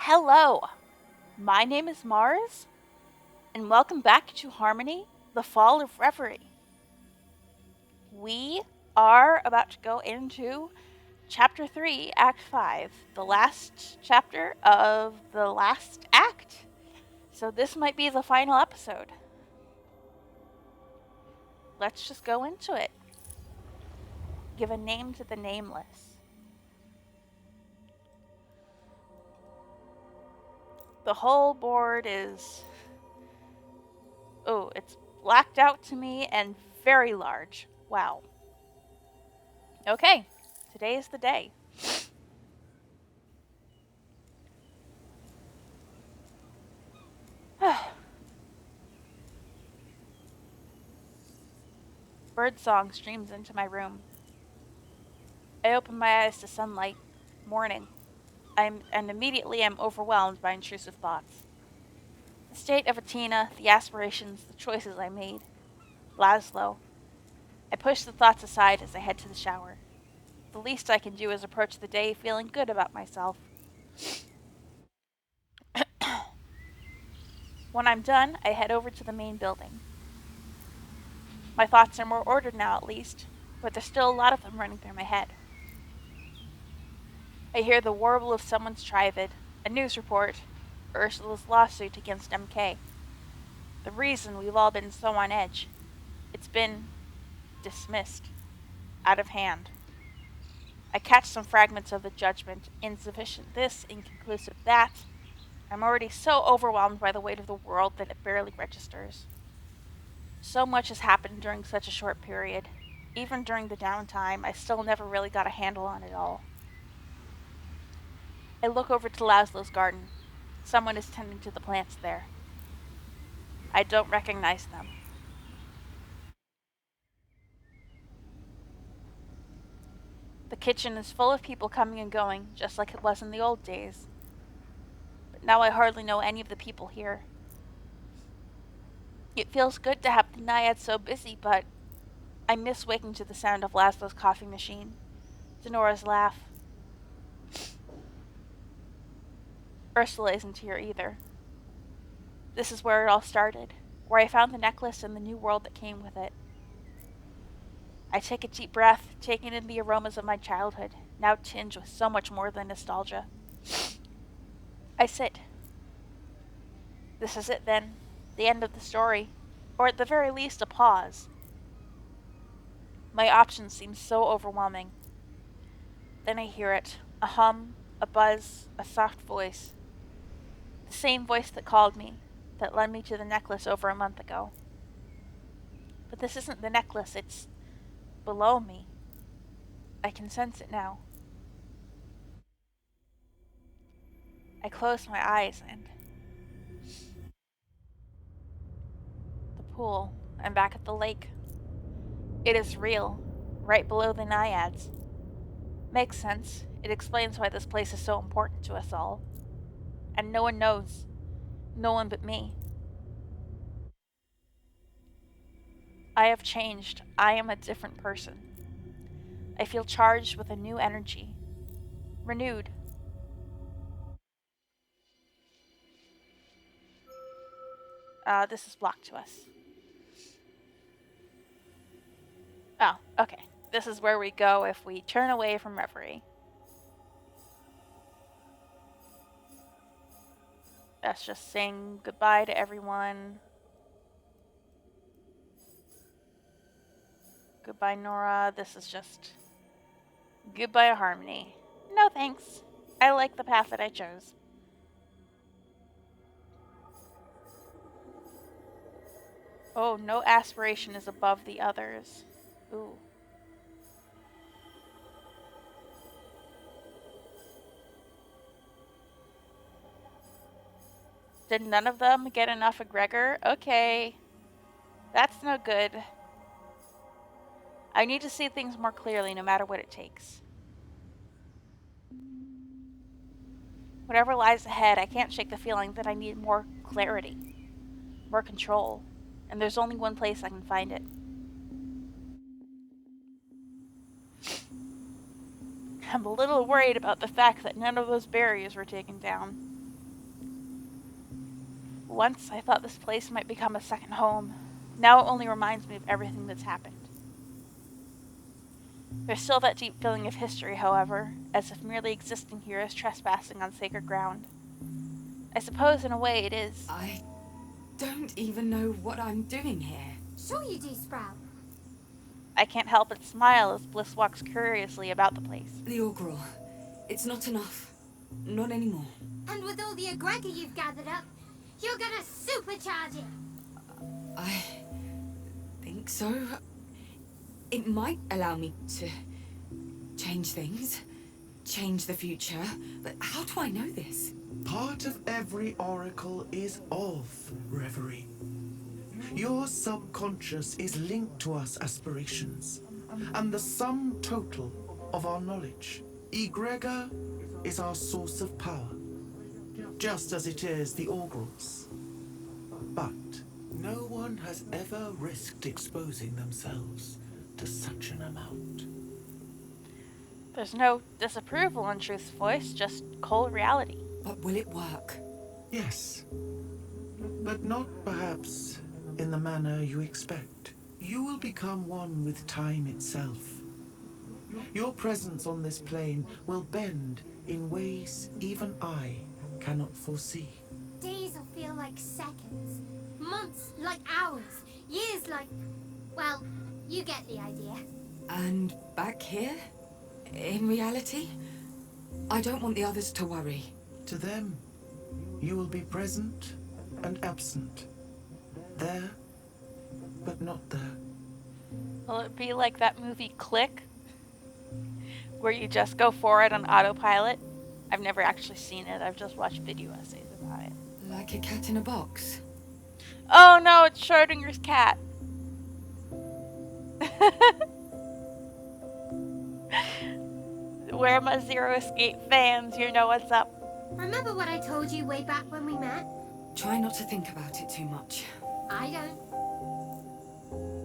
Hello, my name is Mars, and welcome back to Harmony, the Fall of Reverie. We are about to go into Chapter 3, Act 5, the last chapter of the last act. So this might be the final episode. Let's just go into it. Give a name to the nameless. The whole board is. Oh, it's blacked out to me and very large. Wow. Okay, today is the day. Birdsong streams into my room. I open my eyes to sunlight. Morning. And immediately I'm overwhelmed by intrusive thoughts. The state of Atina, the aspirations, the choices I made. Laszlo. I push the thoughts aside as I head to the shower. The least I can do is approach the day feeling good about myself. When I'm done, I head over to the main building. My thoughts are more ordered now, at least, but there's still a lot of them running through my head. I hear the warble of someone's trivid, a news report, Ursula's lawsuit against MK. The reason we've all been so on edge. It's been dismissed, out of hand. I catch some fragments of the judgment, insufficient this, inconclusive that. I'm already so overwhelmed by the weight of the world that it barely registers. So much has happened during such a short period. Even during the downtime, I still never really got a handle on it all. I look over to Laszlo's garden. Someone is tending to the plants there. I don't recognize them. The kitchen is full of people coming and going, just like it was in the old days. But now I hardly know any of the people here. It feels good to have the naiads so busy, but I miss waking to the sound of Laszlo's coffee machine, Denora's laugh. Ursula isn't here either. This is where it all started, where I found the necklace and the new world that came with it. I take a deep breath, taking in the aromas of my childhood, now tinged with so much more than nostalgia. I sit. This is it then, the end of the story, or at the very least a pause. My options seem so overwhelming. Then I hear it, a hum, a buzz, a soft voice. The same voice that called me, that led me to the necklace over a month ago. But this isn't the necklace, it's below me. I can sense it now. I close my eyes and the pool. I'm back at the lake. It is real, right below the naiads. Makes sense. It explains why this place is so important to us all. And no one knows. No one but me. I have changed. I am a different person. I feel charged with a new energy. Renewed. This is blocked to us. Oh, okay. This is where we go if we turn away from reverie. That's just saying goodbye to everyone. Goodbye, Nora. This is just goodbye, Harmony. No thanks. I like the path that I chose. Oh, no aspiration is above the others. Ooh. Did none of them get enough egregor? Okay. That's no good. I need to see things more clearly no matter what it takes. Whatever lies ahead, I can't shake the feeling that I need more clarity, more control, and there's only one place I can find it. I'm a little worried about the fact that none of those barriers were taken down. Once I thought this place might become a second home. Now it only reminds me of everything that's happened. There's still that deep feeling of history, however, as if merely existing here is trespassing on sacred ground. I suppose in a way it is. I don't even know what I'm doing here. Sure you do, Sprout. I can't help but smile as Bliss walks curiously about the place. The Augural. It's not enough. Not anymore. And with all the egregor you've gathered up, you're gonna supercharge it. I think so. It might allow me to change things, change the future, but how do I know this? Part of every oracle is of reverie. Your subconscious is linked to us aspirations, and the sum total of our knowledge. Egregor is our source of power, just as it is the Augurals. But no one has ever risked exposing themselves to such an amount. There's no disapproval in Truth's voice, just cold reality. But will it work? Yes, but not perhaps in the manner you expect. You will become one with time itself. Your presence on this plane will bend in ways even I cannot foresee. Days will feel like seconds, months like hours, years like... well, you get the idea. And back here? In reality? I don't want the others to worry. To them, you will be present and absent. There, but not there. Will it be like that movie Click, where you just go forward on autopilot? I've never actually seen it, I've just watched video essays about it. Like a cat in a box. Oh no, it's Schrodinger's cat. We're my Zero Escape fans, you know what's up. Remember what I told you way back when we met? Try not to think about it too much. I don't.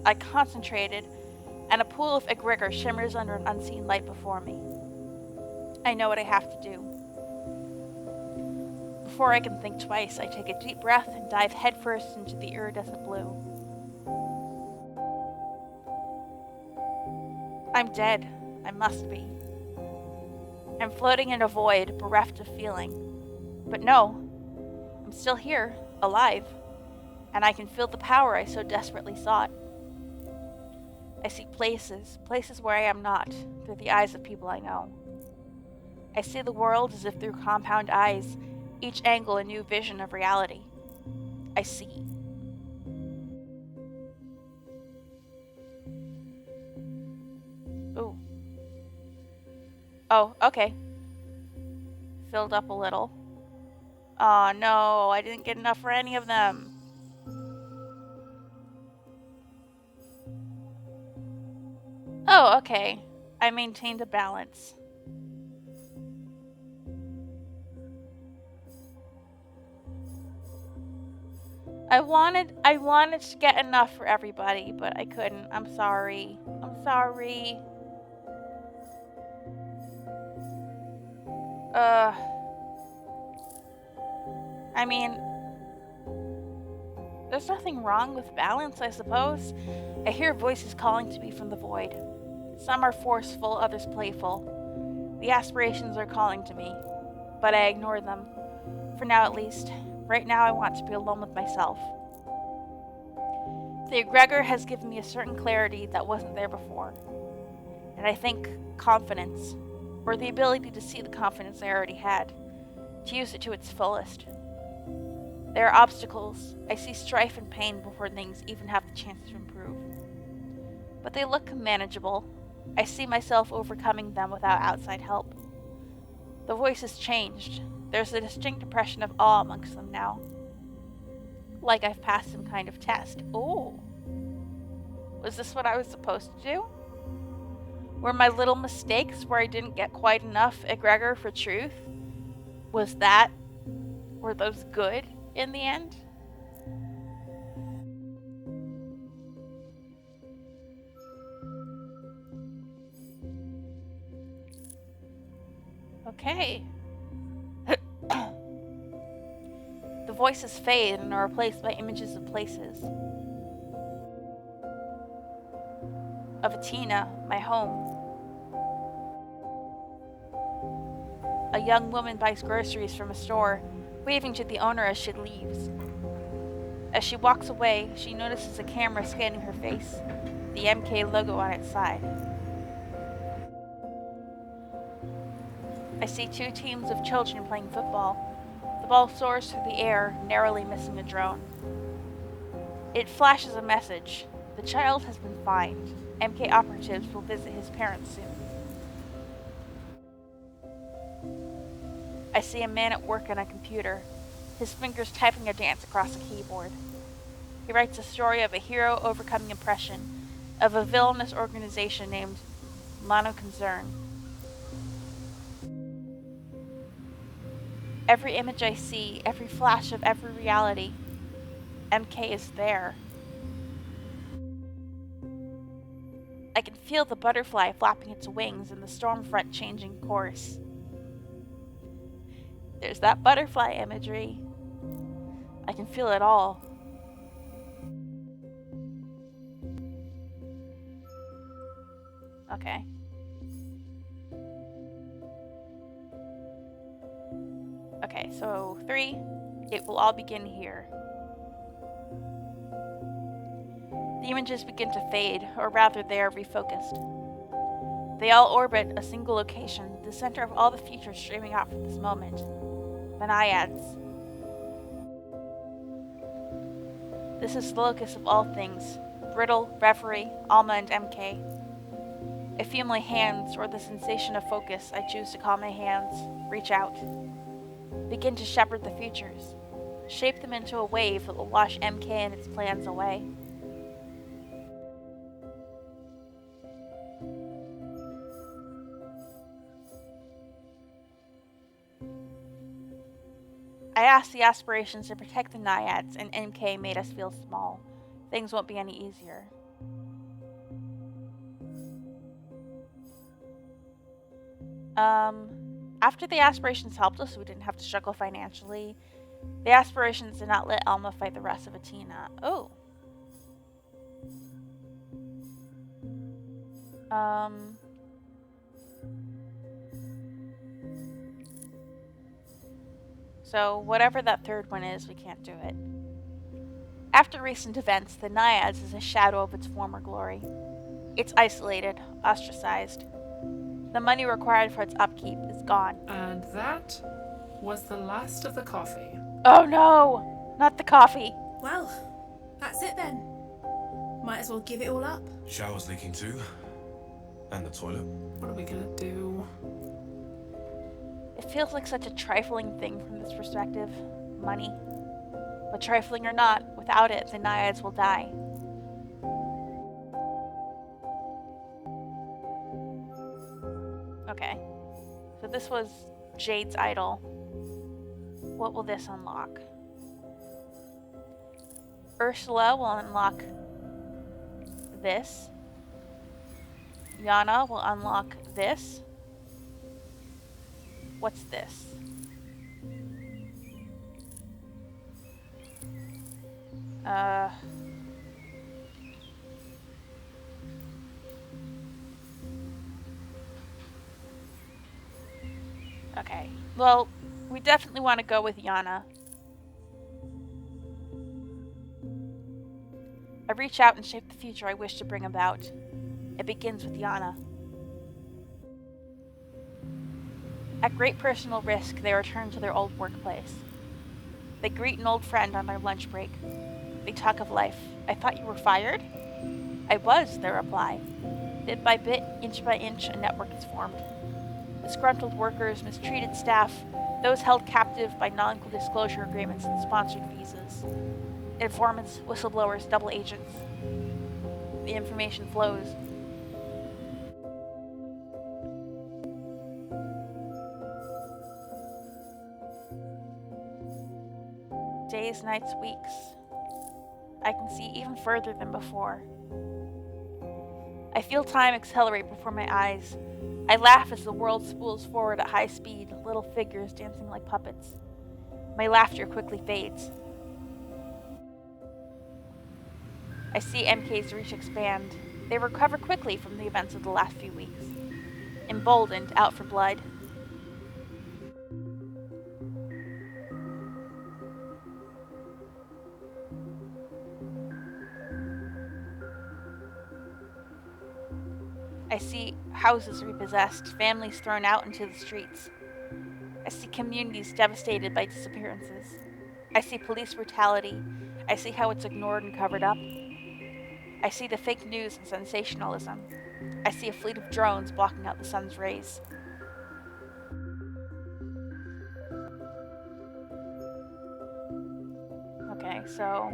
I concentrated, and a pool of egregor shimmers under an unseen light before me. I know what I have to do. Before I can think twice, I take a deep breath and dive headfirst into the iridescent blue. I'm dead. I must be. I'm floating in a void, bereft of feeling. But no, I'm still here, alive, and I can feel the power I so desperately sought. I see places where I am not, through the eyes of people I know. I see the world as if through compound eyes, each angle a new vision of reality. I see. Ooh. Oh, okay. Filled up a little. Oh no, I didn't get enough for any of them. Oh, okay. I maintained a balance. I wanted to get enough for everybody, but I couldn't. I'm sorry. I'm sorry. I mean, there's nothing wrong with balance, I suppose. I hear voices calling to me from the void. Some are forceful, others playful. The aspirations are calling to me, but I ignore them. For now, at least. Right now, I want to be alone with myself. The egregor has given me a certain clarity that wasn't there before. And I think confidence, or the ability to see the confidence I already had, to use it to its fullest. There are obstacles. I see strife and pain before things even have the chance to improve. But they look manageable. I see myself overcoming them without outside help. The voice has changed. There's a distinct impression of awe amongst them now. Like I've passed some kind of test. Oh. Was this what I was supposed to do? Were my little mistakes where I didn't get quite enough egregor for truth? Were those good in the end? Okay. The voices fade and are replaced by images of places. Of Atina, my home. A young woman buys groceries from a store, waving to the owner as she leaves. As she walks away, she notices a camera scanning her face, the MK logo on its side. I see two teams of children playing football. The ball soars through the air, narrowly missing a drone. It flashes a message. The child has been fined. MK operatives will visit his parents soon. I see a man at work on a computer, his fingers typing a dance across a keyboard. He writes a story of a hero overcoming oppression, of a villainous organization named Mono Concern. Every image I see, every flash of every reality, MK is there. I can feel the butterfly flapping its wings and the storm front changing course. There's that butterfly imagery. I can feel it all. Okay. Okay, so 3, it will all begin here. The images begin to fade, or rather they are refocused. They all orbit a single location, the center of all the future streaming out from this moment. The Naiads. This is the locus of all things. Brittle, Reverie, Alma, and MK. I feel my hands, or the sensation of focus I choose to call my hands, reach out. Begin to shepherd the futures. Shape them into a wave that will wash MK and its plans away. I asked the aspirations to protect the Naiads, and MK made us feel small. Things won't be any easier. After the aspirations helped us, we didn't have to struggle financially. The aspirations did not let Alma fight the rest of Atina. Oh. So whatever that third one is, we can't do it. After recent events, the Naiads is a shadow of its former glory. It's isolated, ostracized. The money required for its upkeep is gone. And that was the last of the coffee. Oh no! Not the coffee! Well, that's it then. Might as well give it all up. Shower's leaking too. And the toilet. What are we gonna do? It feels like such a trifling thing from this perspective. Money. But trifling or not, without it, the Naiads will die. Okay. So this was Jade's idol. What will this unlock? Ursula will unlock this. Yana will unlock this. What's this? Okay. Well, we definitely want to go with Yana. I reach out and shape the future I wish to bring about. It begins with Yana. At great personal risk, they return to their old workplace. They greet an old friend on their lunch break. They talk of life. I thought you were fired? I was, they reply. Bit by bit, inch by inch, a network is formed. Disgruntled workers, mistreated staff, those held captive by non-disclosure agreements and sponsored visas. Informants, whistleblowers, double agents. The information flows. Days, nights, weeks. I can see even further than before. I feel time accelerate before my eyes. I laugh as the world spools forward at high speed, little figures dancing like puppets. My laughter quickly fades. I see MK's reach expand. They recover quickly from the events of the last few weeks. Emboldened, out for blood. I see houses repossessed, families thrown out into the streets. I see communities devastated by disappearances. I see police brutality. I see how it's ignored and covered up. I see the fake news and sensationalism. I see a fleet of drones blocking out the sun's rays. Okay, so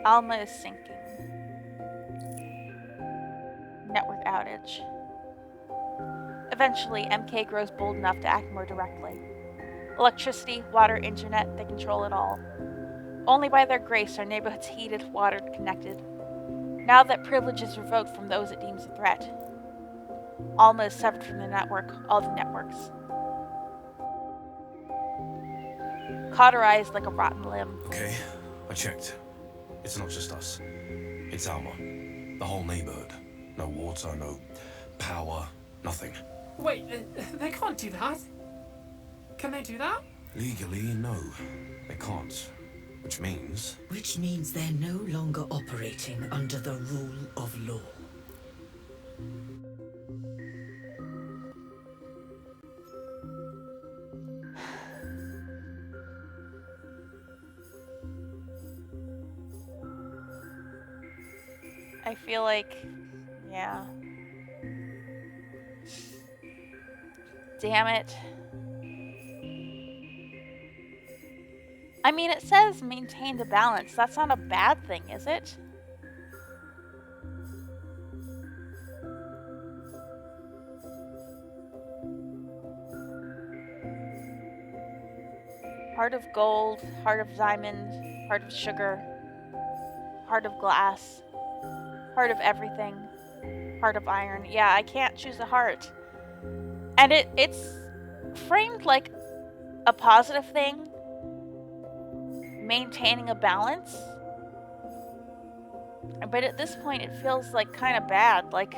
Alma is sinking. Network outage. Eventually, MK grows bold enough to act more directly. Electricity, water, internet, they control it all. Only by their grace are neighborhoods heated, watered, connected. Now that privilege is revoked from those it deems a threat, Alma is severed from the network, all the networks. Cauterized like a rotten limb. Okay, I checked. It's not just us. It's Alma. The whole neighborhood. No water, no power, nothing. Wait, they can't do that. Can they do that? Legally, no. They can't. Which means... Which means they're no longer operating under the rule of law. I feel like, yeah. Damn it. I mean, it says maintain the balance. That's not a bad thing, is it? Heart of gold, heart of diamond, heart of sugar, heart of glass, heart of everything, heart of iron. Yeah, I can't choose a heart. And it's framed like a positive thing, maintaining a balance. But at this point, it feels like kind of bad. Like,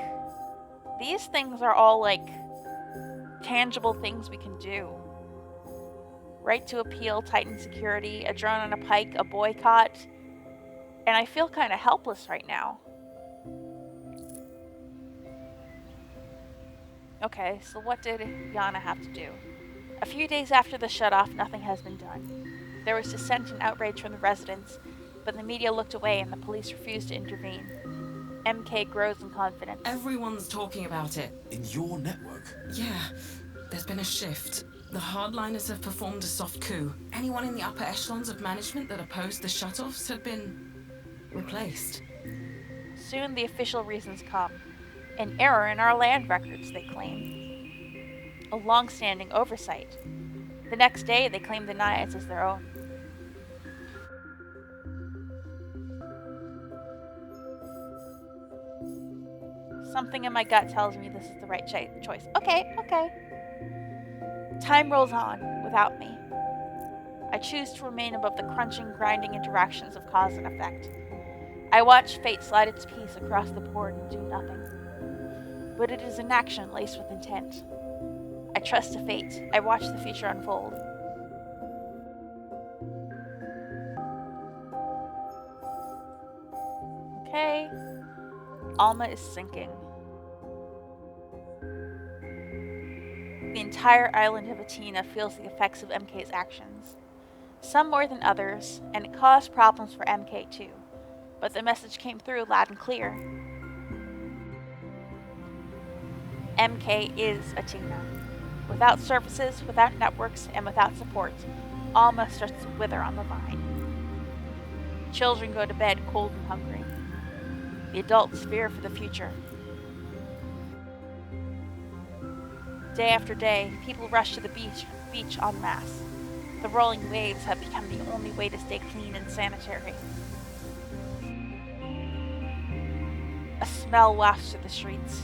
these things are all like tangible things we can do. Right to appeal, tighten security, a drone on a pike, a boycott. And I feel kind of helpless right now. Okay, so what did Yana have to do? A few days after the shutoff, nothing has been done. There was dissent and outrage from the residents, but the media looked away and the police refused to intervene. MK grows in confidence. Everyone's talking about it. In your network? Yeah, there's been a shift. The hardliners have performed a soft coup. Anyone in the upper echelons of management that opposed the shutoffs had been replaced. Soon the official reasons come. An error in our land records, they claim. A long-standing oversight. The next day, they claim the Naiads as their own. Something in my gut tells me this is the right choice. Okay. Time rolls on without me. I choose to remain above the crunching, grinding interactions of cause and effect. I watch fate slide its piece across the board and do nothing. But it is an action laced with intent. I trust to fate. I watch the future unfold. Okay. Alma is sinking. The entire island of Atina feels the effects of MK's actions. Some more than others, and it caused problems for MK too. But the message came through loud and clear. MK is Atina. Without services, without networks, and without support, Alma starts to wither on the vine. Children go to bed cold and hungry. The adults fear for the future. Day after day, people rush to the beach en masse. The rolling waves have become the only way to stay clean and sanitary. A smell wafts through the streets.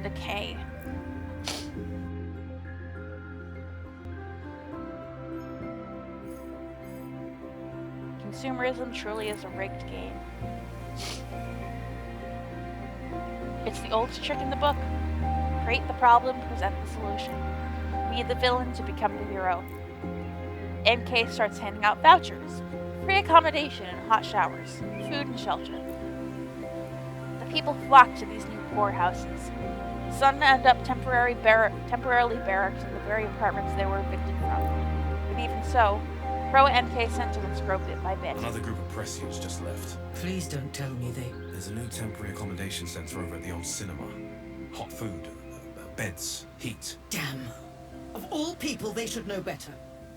Decay. consumerism truly is a rigged game. It's the oldest trick in the book. Create the problem, present the solution. Be the villain to become the hero. MK starts handing out vouchers, free accommodation and hot showers, food and shelter. The people flock to these new poorhouses. Some end up temporarily barracked in the very apartments they were evicted from. But even so, pro-MK sentiments grow bit by bit. Another group of prescients just left. Please don't tell me they... There's a new temporary accommodation centre over at the old cinema. Hot food, beds, heat. Damn. Of all people, they should know better.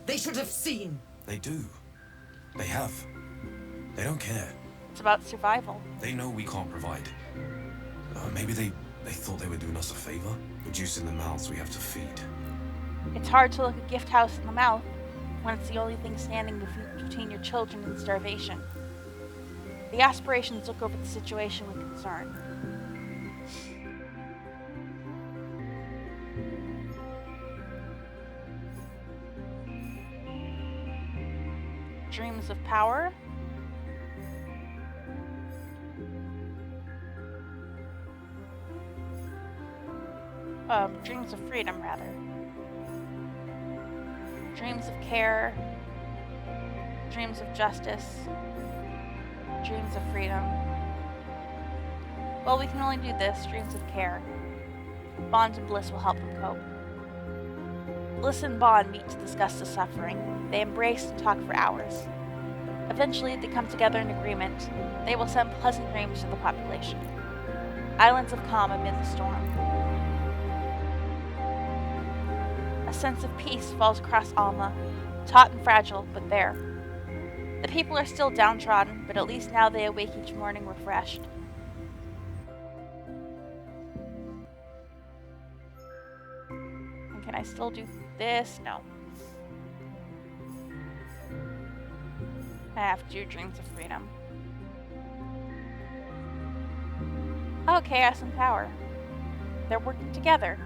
They should have seen. They do. They have. They don't care. It's about survival. They know we can't provide. Maybe they thought they were doing us a favor, reducing the mouths we have to feed. It's hard to look a gift house in the mouth when it's the only thing standing between your children and starvation. The aspirations look over the situation with concern. Dreams of power? Dreams of freedom, rather. Dreams of care. Dreams of justice. Dreams of freedom. Well, we can only do this, dreams of care. Bond and Bliss will help them cope. Bliss and Bond meet to discuss the suffering. They embrace and talk for hours. Eventually, they come together in agreement. They will send pleasant dreams to the population. Islands of calm amid the storm. A sense of peace falls across Alma, taut and fragile, but there. The people are still downtrodden, but at least now they awake each morning refreshed. And can I still do this? No. I have to do Dreams of Freedom. Oh, Chaos and Power. They're working together.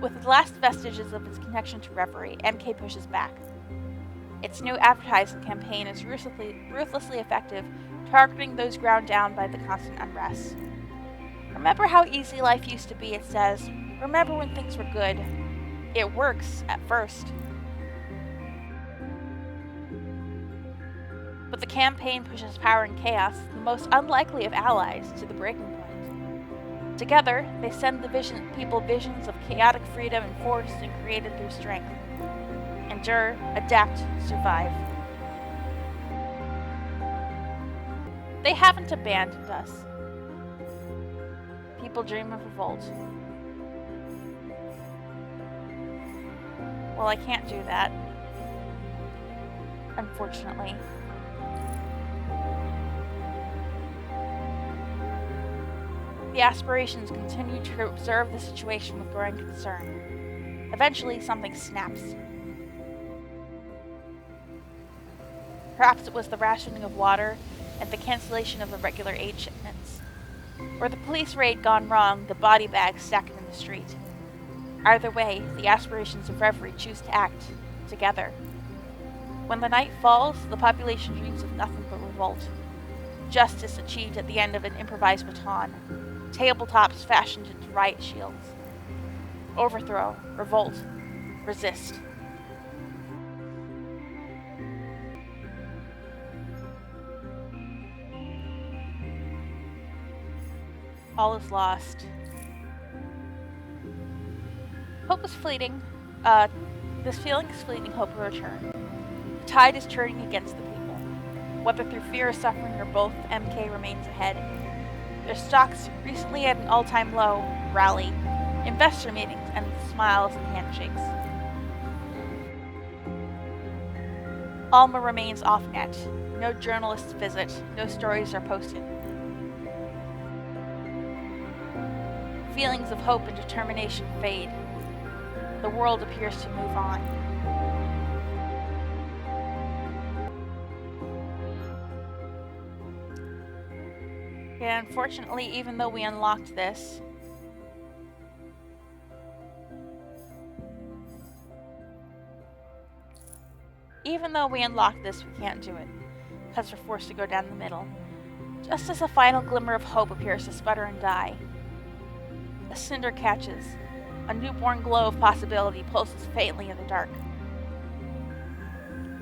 With the last vestiges of its connection to Reverie, MK pushes back. Its new advertising campaign is ruthlessly effective, targeting those ground down by the constant unrest. Remember how easy life used to be, it says. Remember when things were good. It works, at first. But the campaign pushes Power and Chaos, the most unlikely of allies, to the breaking point. Together, they send the people visions of chaotic freedom enforced and created through strength. Endure, adapt, survive. They haven't abandoned us. People dream of revolt. Well, I can't do that. Unfortunately. The aspirations continue to observe the situation with growing concern. Eventually, something snaps. Perhaps it was the rationing of water and the cancellation of the regular aid shipments. Or the police raid gone wrong, the body bags stacked in the street. Either way, the aspirations of Reverie choose to act together. When the night falls, the population dreams of nothing but revolt. Justice achieved at the end of an improvised baton. Tabletops fashioned into riot shields. Overthrow, revolt, resist. All is lost. Hope is fleeting. This feeling is fleeting, hope will return. The tide is turning against the people. Whether through fear or suffering or both, MK remains ahead. Their stocks, recently at an all-time low, rally. Investor meetings and smiles and handshakes. Alma remains off-net. No journalists visit. No stories are posted. Feelings of hope and determination fade. The world appears to move on. And unfortunately, even though we unlocked this, we can't do it. because we're forced to go down the middle. Just as a final glimmer of hope appears to sputter and die. A cinder catches. A newborn glow of possibility pulses faintly in the dark.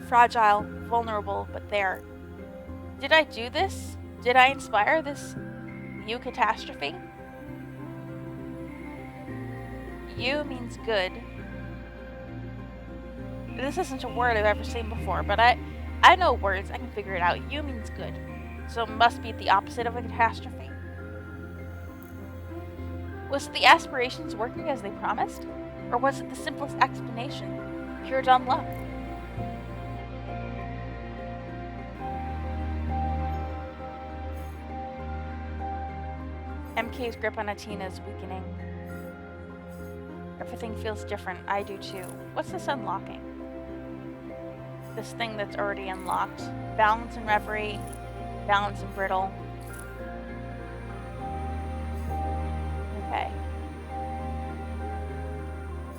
Fragile, vulnerable, but there. Did I do this? Did I inspire this new catastrophe? You means good. This isn't a word I've ever seen before, but I know words. I can figure it out. You means good. So it must be the opposite of a catastrophe. Was it the aspirations working as they promised? Or was it the simplest explanation? Pure dumb luck? MK's grip on Atina is weakening. Everything feels different. I do too. What's this unlocking? This thing that's already unlocked. Balance and reverie. Balance and brittle. Okay.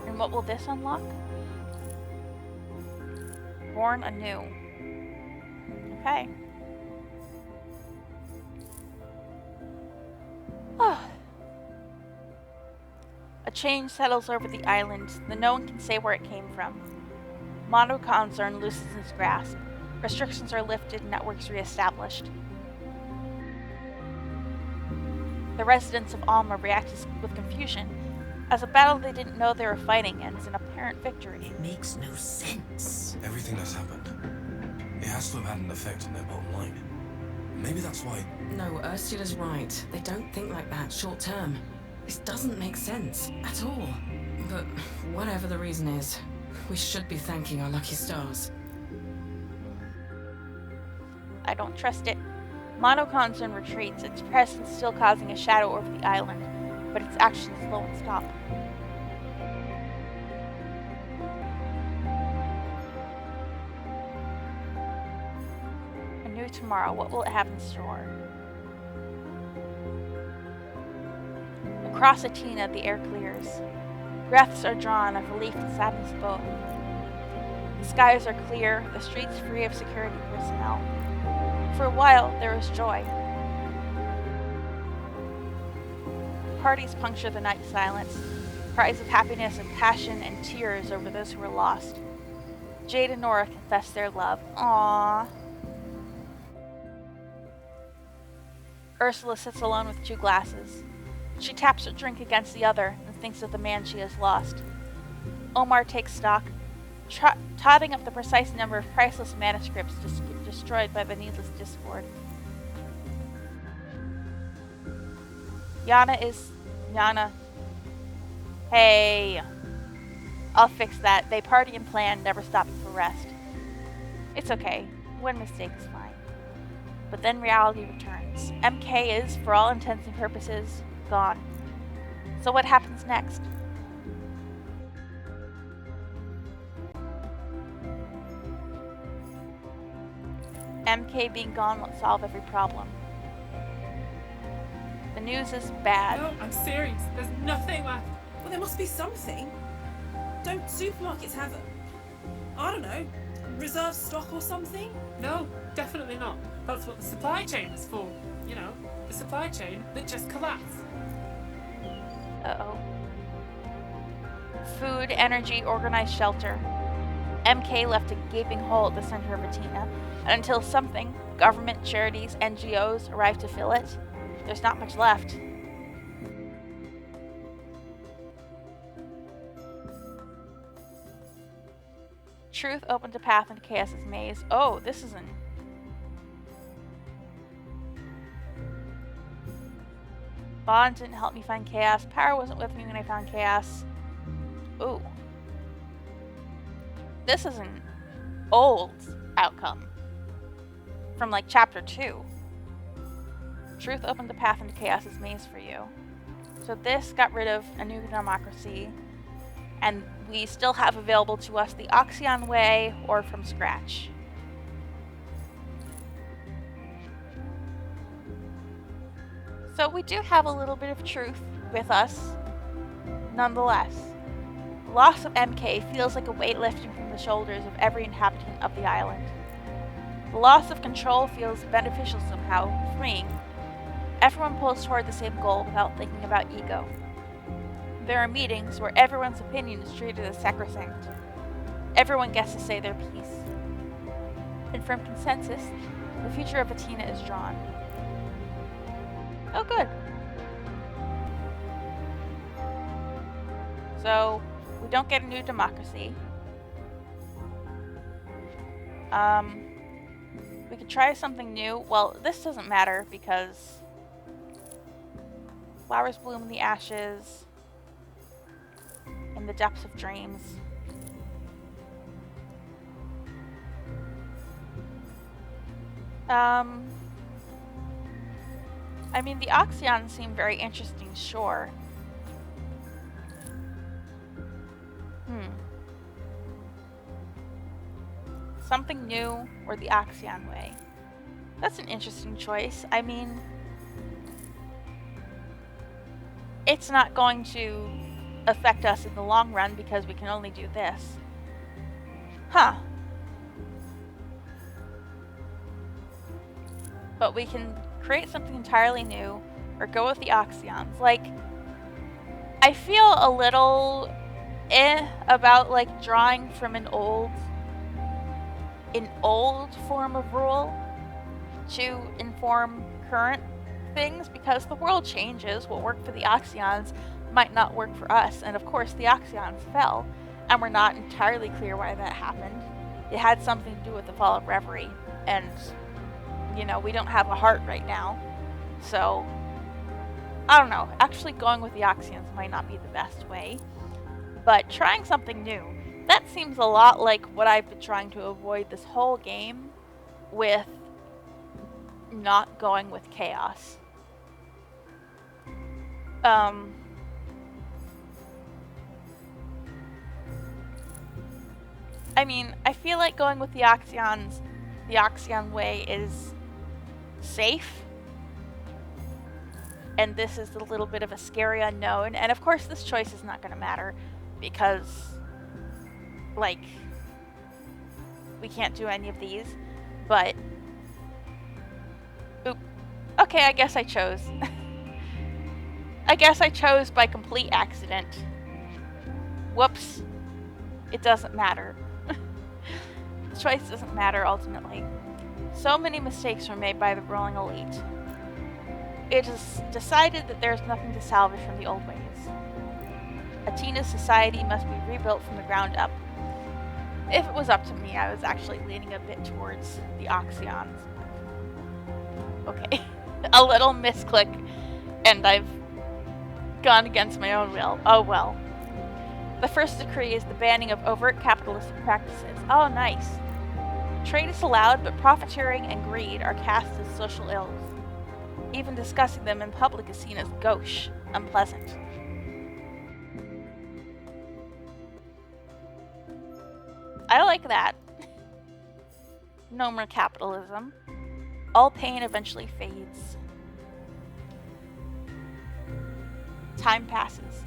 And what will this unlock? Born anew. Okay. A change settles over the island, though no one can say where it came from. Monoconcern loosens its grasp. Restrictions are lifted, networks reestablished. The residents of Alma react with confusion, as a battle they didn't know they were fighting ends in apparent victory. It makes no sense. Everything that's happened, it has to have had an effect on their bottom line. Maybe that's why... No, Ursula's right. They don't think like that short term. This doesn't make sense at all. But whatever the reason is, we should be thanking our lucky stars. I don't trust it. Monoconcern retreats, its presence still causing a shadow over the island, but its actions slow and stop. A new tomorrow, what will it have in store? Across Atina, the air clears. Breaths are drawn of relief and sadness both. The skies are clear, the streets free of security personnel. For a while, there is joy. Parties puncture the night silence, cries of happiness and passion and tears over those who were lost. Jade and Nora confess their love. Aww. Ursula sits alone with 2 glasses. She taps her drink against the other and thinks of the man she has lost. Omar takes stock, totting up the precise number of priceless manuscripts destroyed by the needless discord. Yana. Hey. I'll fix that. They party and plan, never stopping for rest. It's okay. One mistake is fine. But then reality returns. MK is, for all intents and purposes, gone. So what happens next? MK being gone won't solve every problem. The news is bad. No, I'm serious. There's nothing left. Well, there must be something. Don't supermarkets have, I don't know, reserve stock or something? No, definitely not. That's what the supply chain is for. You know, the supply chain that just collapsed. Uh-oh. Food, energy, organized shelter. MK left a gaping hole at the center of Atina, and until something, government, charities, NGOs, arrive to fill it, there's not much left. Truth opened a path into Chaos's maze. Oh, this isn't... Bond didn't help me find Chaos. Power wasn't with me when I found Chaos. Ooh. This is an old outcome. From like chapter 2. Truth opened the path into Chaos's maze for you. So this got rid of a new democracy. And we still have available to us the Oxyon Way or from scratch. So we do have a little bit of truth with us, nonetheless. Loss of MK feels like a weight lifting from the shoulders of every inhabitant of the island. The loss of control feels beneficial somehow, freeing. Everyone pulls toward the same goal without thinking about ego. There are meetings where everyone's opinion is treated as sacrosanct. Everyone gets to say their piece. And from consensus, the future of Atina is drawn. Oh, good. So, we don't get a new democracy. We could try something new. Well, this doesn't matter because flowers bloom in the ashes, in the depths of dreams. I mean, the Oxyons seem very interesting, sure. Something new or the Oxyon way? That's an interesting choice. I mean, it's not going to affect us in the long run because we can only do this. Huh. But we can create something entirely new or go with the Oxyons. Like, I feel a little about like drawing from an old form of rule to inform current things because the world changes. What worked for the Oxyons might not work for us, and of course the Oxyons fell, and we're not entirely clear why that happened. It had something to do with the fall of Reverie, and you know, we don't have a heart right now, so I don't know. Actually going with the Oxyons might not be the best way, but trying something new, that seems a lot like what I've been trying to avoid this whole game with not going with chaos. I mean, I feel like going with the Oxyons, the Oxyon way is safe. And this is a little bit of a scary unknown. And of course, this choice is not going to matter because, like, we can't do any of these. But, oop. Okay, I guess I chose. I guess I chose by complete accident. Whoops. It doesn't matter. The choice doesn't matter ultimately. So many mistakes were made by the ruling elite. It is decided that there is nothing to salvage from the old ways. Atina's society must be rebuilt from the ground up. If it was up to me, I was actually leaning a bit towards the Oxyons. Okay. A little misclick, and I've gone against my own will. Oh well. The first decree is the banning of overt capitalistic practices. Oh, nice. Trade is allowed, but profiteering and greed are cast as social ills. Even discussing them in public is seen as gauche, unpleasant. I like that. No more capitalism. All pain eventually fades. Time passes.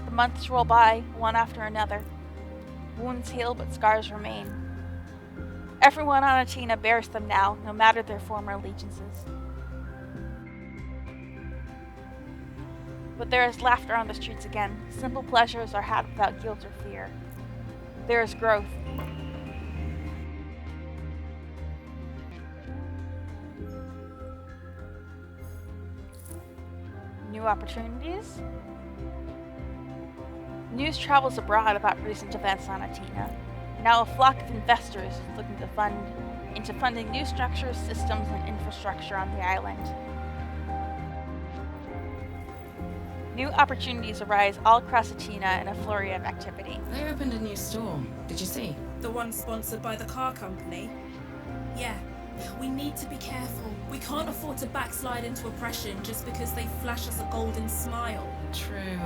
The months roll by, one after another. Wounds heal, but scars remain. Everyone on Atina bears them now, no matter their former allegiances. But there is laughter on the streets again. Simple pleasures are had without guilt or fear. There is growth. New opportunities? News travels abroad about recent events on Atina. Now a flock of investors is looking to funding new structures, systems, and infrastructure on the island. New opportunities arise all across Atina in a flurry of activity. They opened a new store. Did you see? The one sponsored by the car company? Yeah. We need to be careful. We can't afford to backslide into oppression just because they flash us a golden smile. True.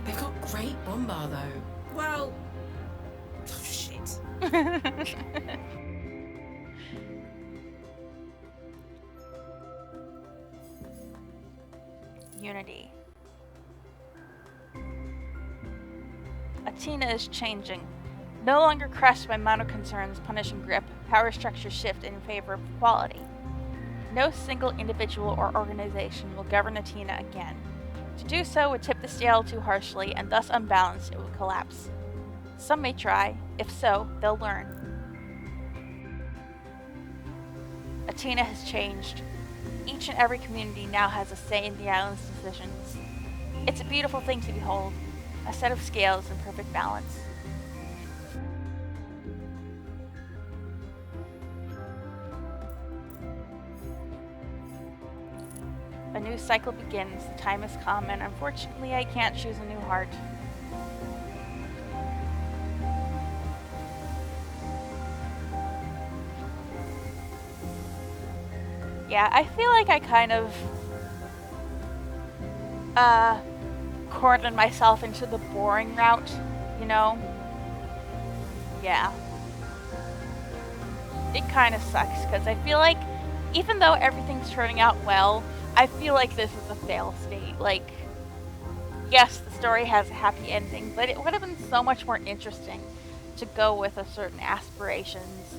They've got great bombar, though. Well... Oh, shit. Unity. Atina is changing. No longer crushed by mono concerns punishing grip, power structures shift in favor of equality. No single individual or organization will govern Athena again. To do so would tip the scale too harshly, and thus unbalanced, it would collapse. Some may try. If so, they'll learn. Athena has changed. Each and every community now has a say in the island's decisions. It's a beautiful thing to behold, a set of scales in perfect balance. A new cycle begins, the time has come, and unfortunately I can't choose a new heart. Yeah, I feel like I kind of cornered myself into the boring route, you know? Yeah. It kind of sucks, because I feel like even though everything's turning out well, I feel like this is a fail state. Like, yes, the story has a happy ending, but it would have been so much more interesting to go with a certain aspirations,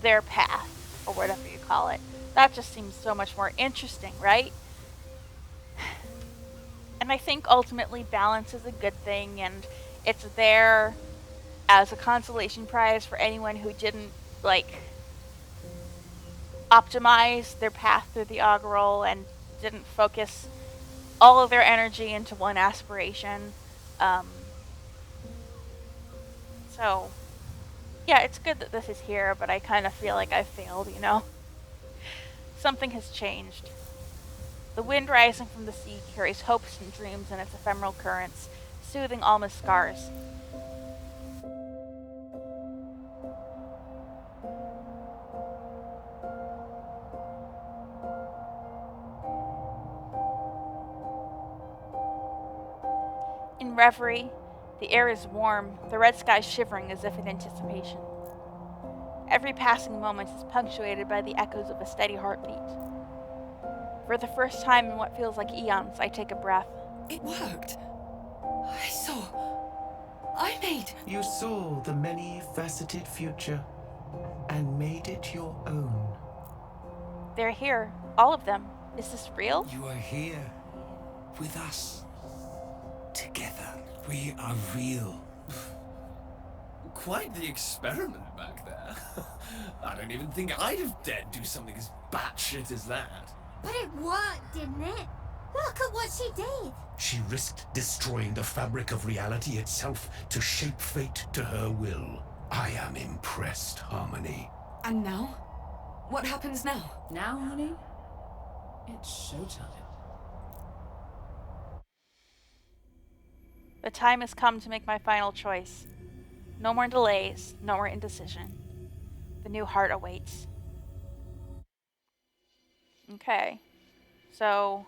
their path, or whatever you call it. That just seems so much more interesting, right? And I think ultimately balance is a good thing, and it's there as a consolation prize for anyone who didn't, like, optimize their path through the augural and didn't focus all of their energy into one aspiration. So, yeah, it's good that this is here, but I kind of feel like I failed, you know? Something has changed. The wind rising from the sea carries hopes and dreams in its ephemeral currents, soothing Alma's scars. In reverie, the air is warm, the red sky shivering as if in anticipation. Every passing moment is punctuated by the echoes of a steady heartbeat. For the first time in what feels like eons, I take a breath. It worked. I made. You saw the many-faceted future and made it your own. They're here, all of them. Is this real? You are here with us. Together. We are real. Quite the experiment back there. I don't even think I'd have dared do something as batshit as that. But it worked, didn't it? Look at what she did. She risked destroying the fabric of reality itself to shape fate to her will. I am impressed, Harmony. And now? What happens now? Now, honey, it's showtime. The time has come to make my final choice. No more delays, no more indecision. The new heart awaits. Okay. So,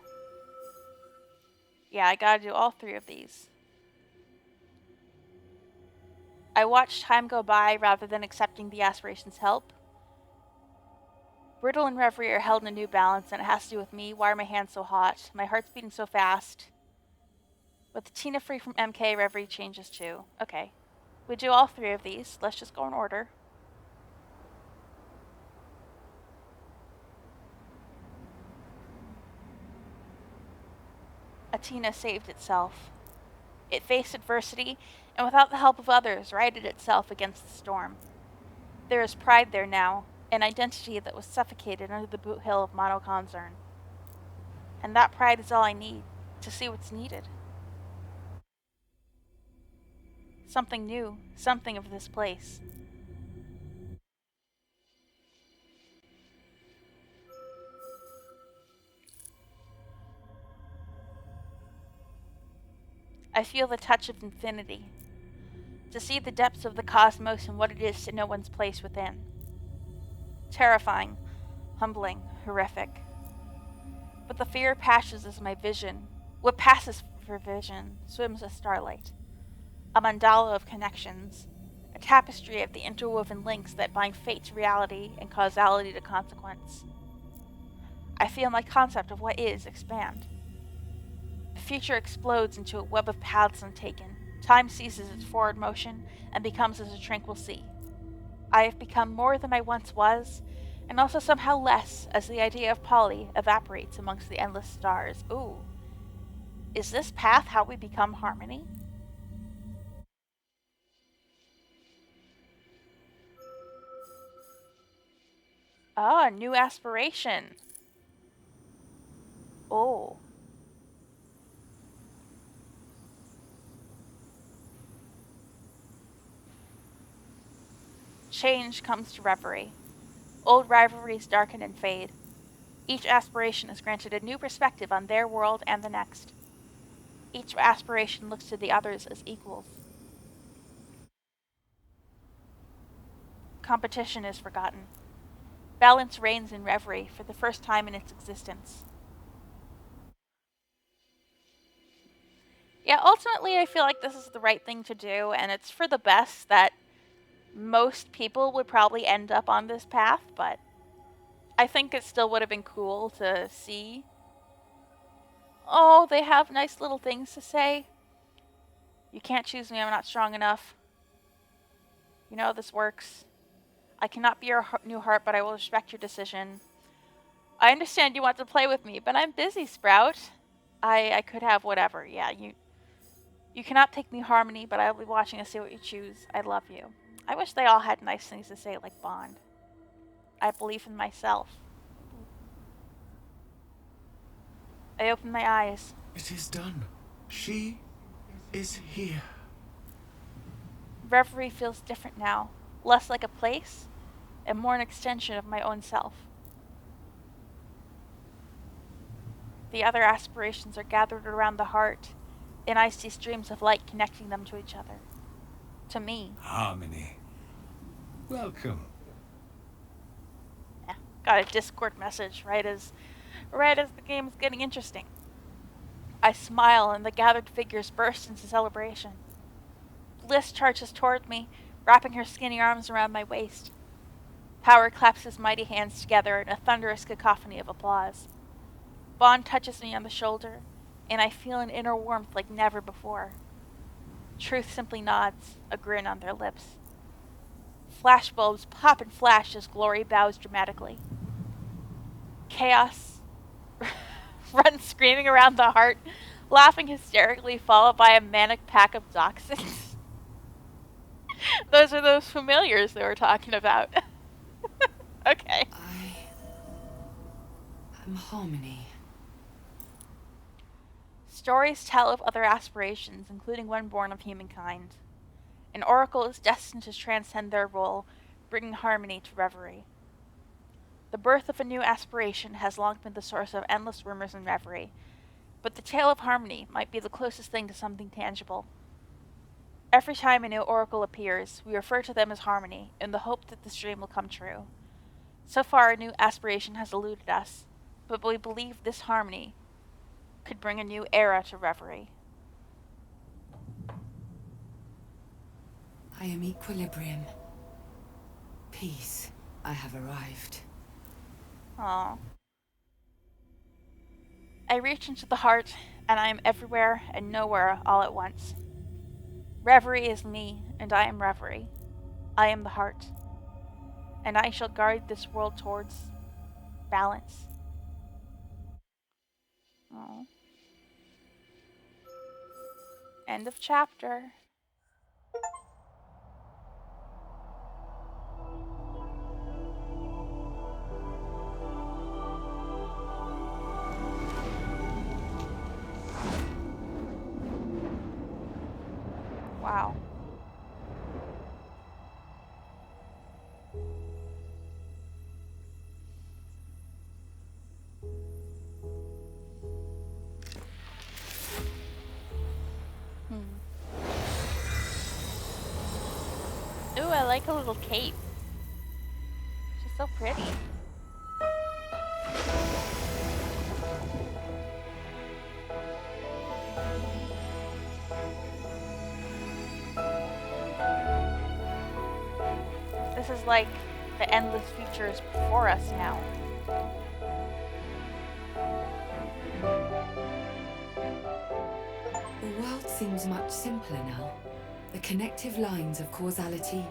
yeah, I gotta do all three of these. I watch time go by rather than accepting the aspiration's help. Brittle and Reverie are held in a new balance, and it has to do with me. Why are my hands so hot? My heart's beating so fast. With Tina free from MK, Reverie changes too. Okay. We do all three of these. Let's just go in order. Athena saved itself. It faced adversity, and without the help of others, righted itself against the storm. There is pride there now, an identity that was suffocated under the boot hill of monoconcern. And that pride is all I need to see what's needed. Something new, something of this place. I feel the touch of infinity. To see the depths of the cosmos and what it is to know one's place within. Terrifying, humbling, horrific. But the fear passes as my vision. What passes for vision swims as starlight. A mandala of connections. A tapestry of the interwoven links that bind fate to reality and causality to consequence. I feel my concept of what is expand. The future explodes into a web of paths untaken, Time ceases its forward motion and becomes as a tranquil sea. I have become more than I once was, and also somehow less as the idea of Polly evaporates amongst the endless stars. Ooh. Is this path how we become harmony? Oh, a new aspiration. Oh. Change comes to reverie. Old rivalries darken and fade. Each aspiration is granted a new perspective on their world and the next. Each aspiration looks to the others as equals. Competition is forgotten. Balance reigns in reverie for the first time in its existence. Yeah, ultimately, I feel like this is the right thing to do, and it's for the best that most people would probably end up on this path, but I think it still would have been cool to see. Oh, they have nice little things to say. You can't choose me, I'm not strong enough. You know this works. I cannot be your new heart, but I will respect your decision. I understand you want to play with me, but I'm busy, Sprout. I could have whatever. Yeah, you cannot take me harmony, but I'll be watching to see what you choose. I love you. I wish they all had nice things to say like Bond. I believe in myself. I open my eyes. It is done. She is here. Reverie feels different now. Less like a place, and more an extension of my own self. The other aspirations are gathered around the heart, and I see streams of light connecting them to each other. To me. Harmony. Welcome. Yeah, got a Discord message right as the game is getting interesting. I smile and the gathered figures burst into celebration. Bliss charges toward me, wrapping her skinny arms around my waist. Power claps his mighty hands together in a thunderous cacophony of applause. Bond touches me on the shoulder, and I feel an inner warmth like never before. Truth simply nods, a grin on their lips. Flashbulbs pop and flash as Glory bows dramatically. Chaos runs screaming around the heart, laughing hysterically, followed by a manic pack of dachshunds. Those are those familiars they were talking about. Okay. I am harmony. Stories tell of other aspirations, including one born of humankind. An oracle is destined to transcend their role, bringing harmony to reverie. The birth of a new aspiration has long been the source of endless rumors and reverie, but the tale of harmony might be the closest thing to something tangible. Every time a new oracle appears, we refer to them as harmony, in the hope that this dream will come true. So far, a new aspiration has eluded us, but we believe this harmony could bring a new era to reverie. I am equilibrium. Peace. I have arrived. Aww. I reach into the heart, and I am everywhere and nowhere all at once. Reverie is me, and I am reverie. I am the heart, and I shall guide this world towards balance. Aww. End of chapter. Wow. Ooh, I like a little cape. She's so pretty. This is like the endless future is before us now. The world seems seems much simpler now. The connective lines of causality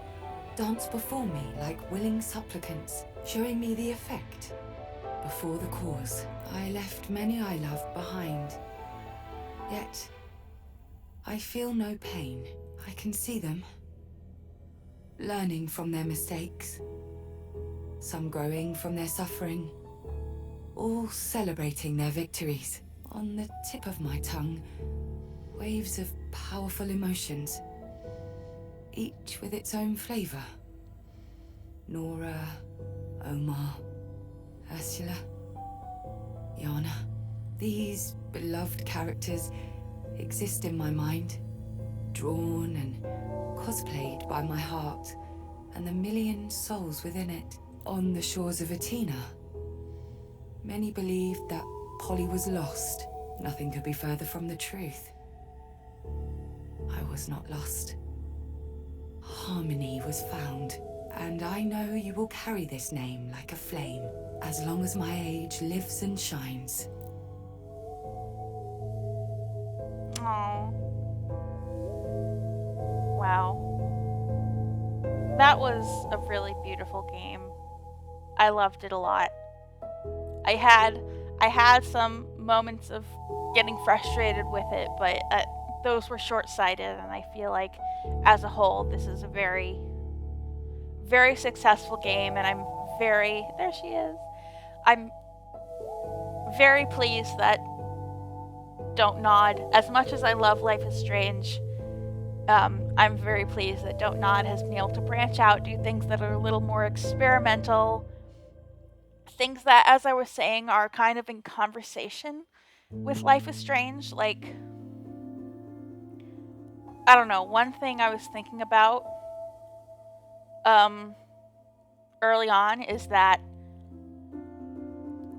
dance before me like willing supplicants, showing me the effect before the cause. I left many I loved behind, yet I feel no pain. I can see them, learning from their mistakes, some growing from their suffering, all celebrating their victories. On the tip of my tongue, waves of powerful emotions, each with its own flavor. Nora, Omar, Ursula, Yana. These beloved characters exist in my mind, drawn and cosplayed by my heart and the million souls within it. On the shores of Athena, many believed that Polly was lost. Nothing could be further from the truth. I was not lost. Harmony was found, and I know you will carry this name like a flame, as long as my age lives and shines. Oh. Wow. That was a really beautiful game. I loved it a lot. I had some moments of getting frustrated with it, but those were short-sighted, and I feel like as a whole this is a very, very successful game, and there she is. I'm very pleased that Don't Nod, as much as I love Life is Strange, I'm very pleased that Don't Nod has been able to branch out, do things that are a little more experimental, things that, as I was saying, are kind of in conversation with Life is Strange. Like, I don't know, one thing I was thinking about early on is that,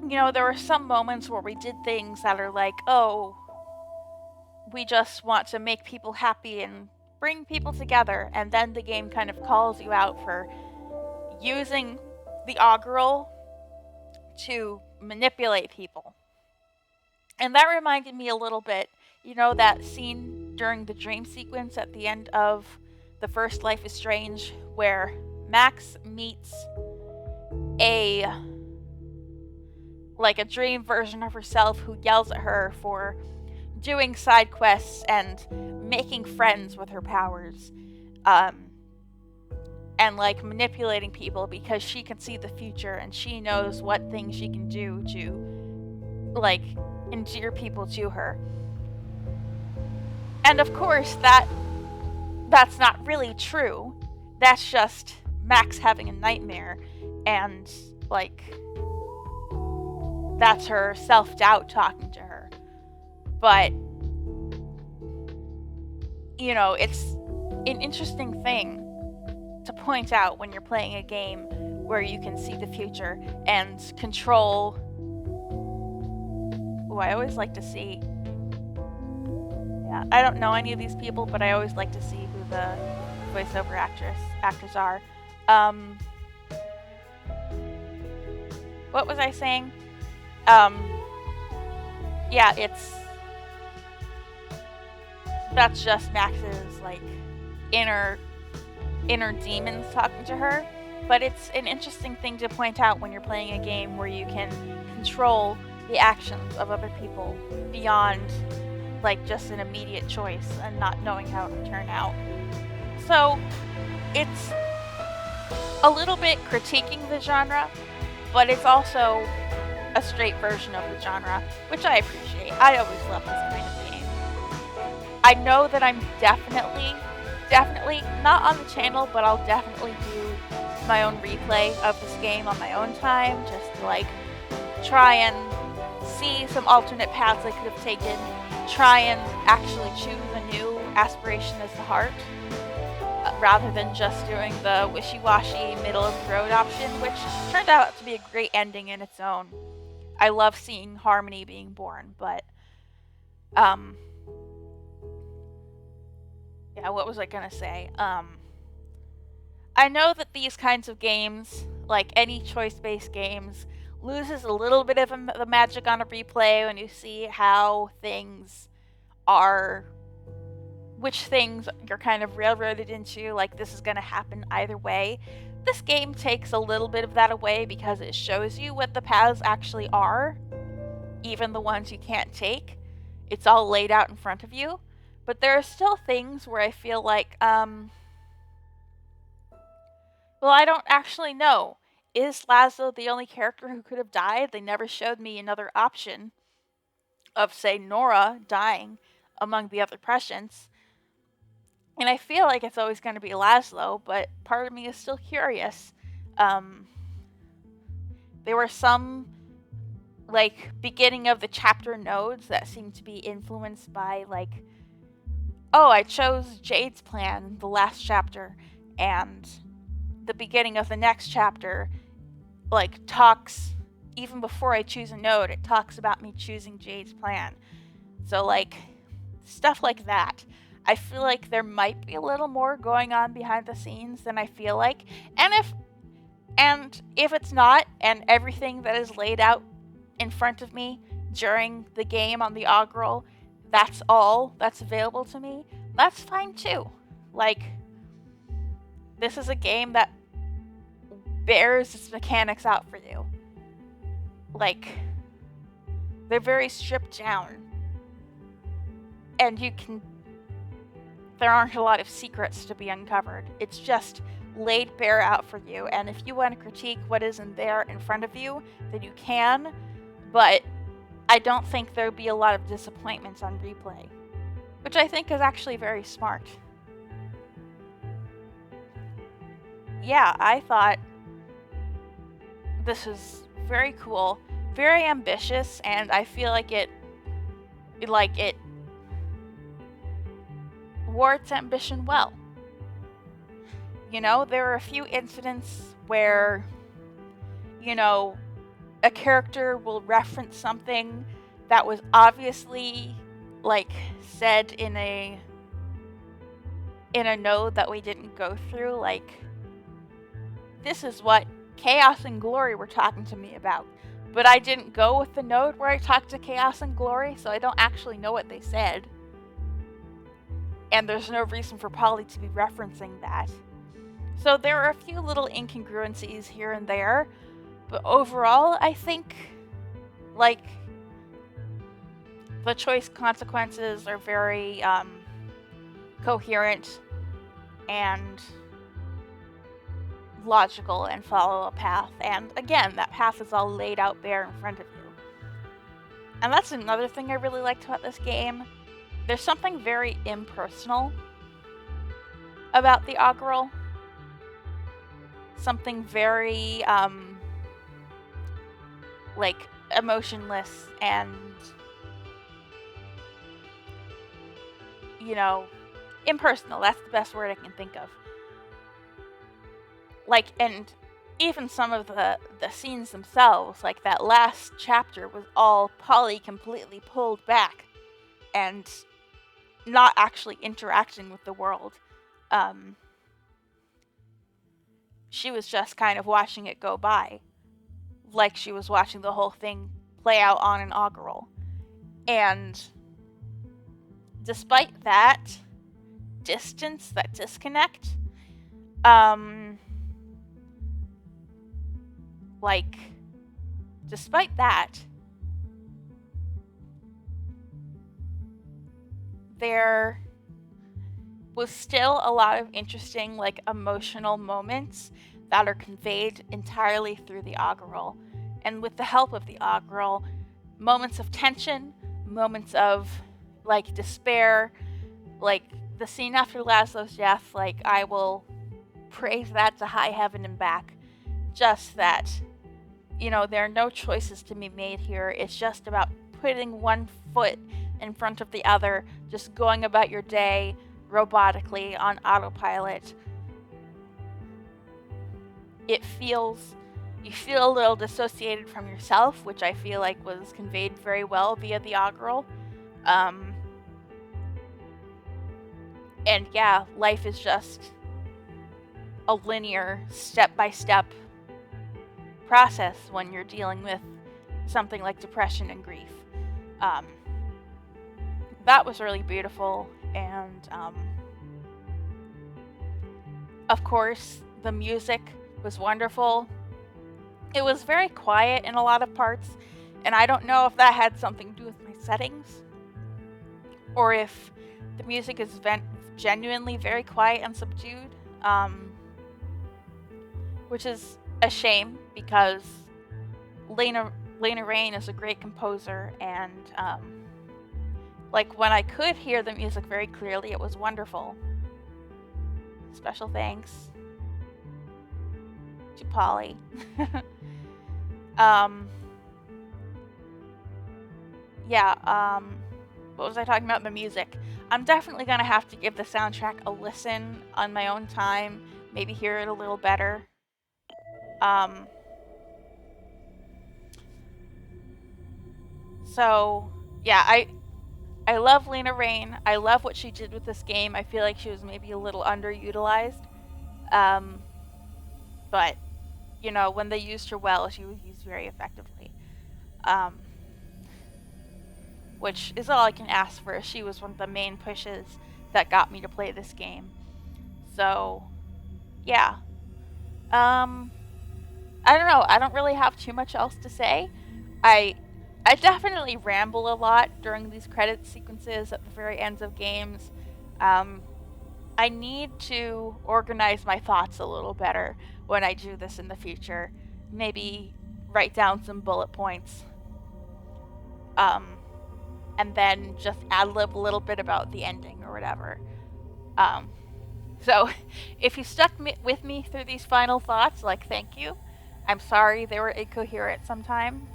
you know, there were some moments where we did things that are like, oh, we just want to make people happy and bring people together, and then the game kind of calls you out for using the augural to manipulate people. And that reminded me a little bit, you know, that scene during the dream sequence at the end of the first Life is Strange, where Max meets a dream version of herself who yells at her for doing side quests and making friends with her powers, and like manipulating people because she can see the future and she knows what things she can do to like endear people to her. And of course that's not really true. That's just Max having a nightmare, and like that's her self-doubt talking to her. But you know, it's an interesting thing to point out when you're playing a game where you can see the future and control. Oh, I always like to see. Yeah, I don't know any of these people, but I always like to see who the voiceover actors are. What was I saying? Yeah, that's just Max's like inner demons talking to her. But it's an interesting thing to point out when you're playing a game where you can control the actions of other people beyond like just an immediate choice and not knowing how it will turn out. So it's a little bit critiquing the genre, but it's also a straight version of the genre, which I appreciate. I always love this kind of game. I know that I'm definitely not on the channel, but I'll definitely do my own replay of this game on my own time, just to like try and see some alternate paths I could have taken, try and actually choose a new aspiration as the heart, rather than just doing the wishy-washy middle of the road option, which turned out to be a great ending in its own. I love seeing Harmony being born, but yeah, what was I gonna say? I know that these kinds of games, like any choice-based games, loses a little bit of the magic on a replay when you see how things are which things you're kind of railroaded into, like this is going to happen either way. This game takes a little bit of that away because it shows you what the paths actually are, even the ones you can't take. It's all laid out in front of you. But there are still things where I feel like, well, I don't actually know. Is Laszlo the only character who could have died? They never showed me another option of, say, Nora dying among the other Prussians. And I feel like it's always going to be Laszlo, but part of me is still curious. There were some, like, beginning of the chapter nodes that seemed to be influenced by, like, oh, I chose Jade's plan the last chapter, and the beginning of the next chapter, like, talks, even before I choose a node, it talks about me choosing Jade's plan. So, like, stuff like that. I feel like there might be a little more going on behind the scenes than I feel like. And if it's not, and everything that is laid out in front of me during the game on the Augural, that's all that's available to me, that's fine too. Like, this is a game that bears its mechanics out for you. Like, they're very stripped down. And there aren't a lot of secrets to be uncovered. It's just laid bare out for you. And if you want to critique what isn't there in front of you, then you can. But I don't think there'll be a lot of disappointments on replay, which I think is actually very smart. Yeah, I thought this was very cool, very ambitious, and I feel like it wore its ambition well. You know, there were a few incidents where, you know, a character will reference something that was obviously, like, said in a node that we didn't go through, like, this is what Chaos and Glory were talking to me about. But I didn't go with the node where I talked to Chaos and Glory, so I don't actually know what they said. And there's no reason for Polly to be referencing that. So there are a few little incongruencies here and there, but overall, I think, like, the choice consequences are very coherent and logical and follow a path. And again, that path is all laid out bare in front of you. And that's another thing I really liked about this game. There's something very impersonal about the Augural. Something very, like, emotionless and, you know, impersonal. That's the best word I can think of. Like, and even some of the scenes themselves, like that last chapter was all Polly completely pulled back and not actually interacting with the world. She was just kind of watching it go by, like she was watching the whole thing play out on an Augural. And despite that distance, that disconnect, like, despite that, there was still a lot of interesting, like, emotional moments that are conveyed entirely through the Augural. And with the help of the Augural, moments of tension, moments of, like, despair, like, the scene after Laszlo's death, like, I will praise that to high heaven and back. Just that, you know, there are no choices to be made here. It's just about putting one foot in front of the other, just going about your day robotically on autopilot. You feel a little dissociated from yourself, which I feel like was conveyed very well via the Augural. And yeah, life is just a linear, step-by-step process when you're dealing with something like depression and grief. That was really beautiful, And of course, the music was wonderful. It was very quiet in a lot of parts, and I don't know if that had something to do with my settings, or if the music is genuinely very quiet and subdued, which is a shame because Lena Raine is a great composer, and like when I could hear the music very clearly, it was wonderful. Special thanks to Polly. What was I talking about? The music. I'm definitely gonna have to give the soundtrack a listen on my own time, maybe hear it a little better. So yeah, I love Lena Raine. I love what she did with this game. I feel like she was maybe a little underutilized. But you know, when they used her well, she was used very effectively. Which is all I can ask for. She was one of the main pushes that got me to play this game. So, yeah. I don't know. I don't really have too much else to say. I definitely ramble a lot during these credit sequences at the very ends of games. I need to organize my thoughts a little better when I do this in the future. Maybe write down some bullet points. And then just ad-lib a little bit about the ending or whatever. So, if you stuck with me through these final thoughts, like, thank you. I'm sorry they were incoherent sometimes.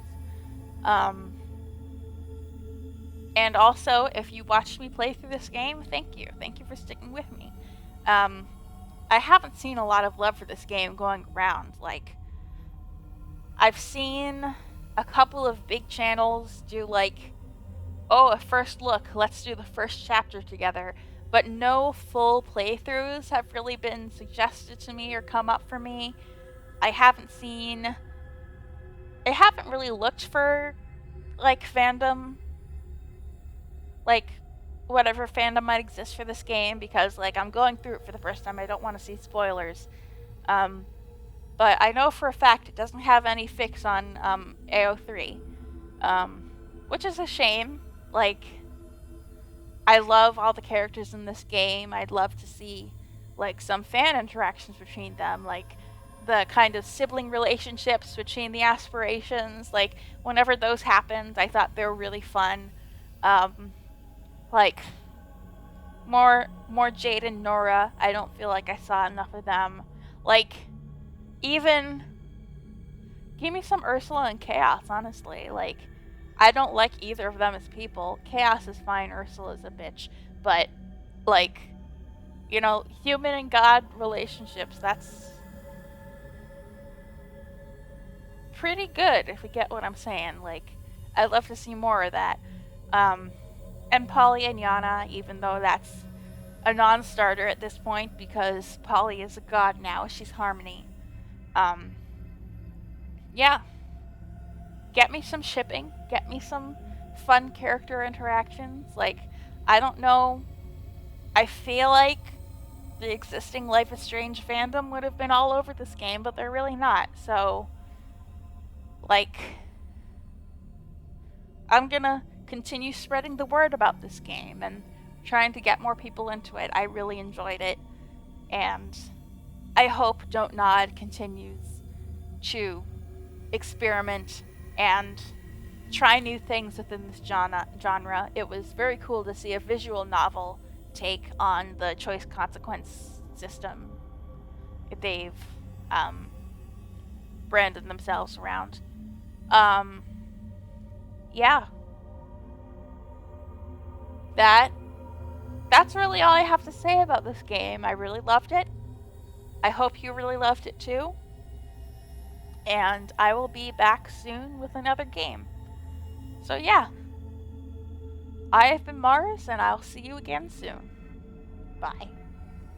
And also, if you watched me play through this game, thank you. Thank you for sticking with me. I haven't seen a lot of love for this game going around. Like, I've seen a couple of big channels do, like, oh, a first look, let's do the first chapter together. But no full playthroughs have really been suggested to me or come up for me. I haven't really looked for, like, fandom, like, whatever fandom might exist for this game, because, like, I'm going through it for the first time. I don't want to see spoilers. But I know for a fact it doesn't have any fix on AO3, which is a shame. Like, I love all the characters in this game. I'd love to see, like, some fan interactions between them, like the kind of sibling relationships between the aspirations. Like, whenever those happened, I thought they were really fun. Like, more Jade and Nora. I don't feel like I saw enough of them. Like, even give me some Ursula and Chaos, honestly. Like, I don't like either of them as people. Chaos is fine, Ursula's a bitch. But, like, you know, human and god relationships, that's pretty good, if you get what I'm saying. Like, I'd love to see more of that. And Polly and Yana, even though that's a non-starter at this point, because Polly is a god now, she's Harmony. Yeah. Get me some shipping. Get me some fun character interactions. Like, I don't know. I feel like the existing Life is Strange fandom would have been all over this game, but they're really not. So, like, I'm gonna continue spreading the word about this game and trying to get more people into it. I really enjoyed it, and I hope Don't Nod continues to experiment and try new things within this genre. It was very cool to see a visual novel take on the choice consequence system they've branded themselves around. Yeah. That's really all I have to say about this game. I really loved it. I hope you really loved it too. And I will be back soon with another game. So yeah. I have been Mars, and I'll see you again soon. Bye.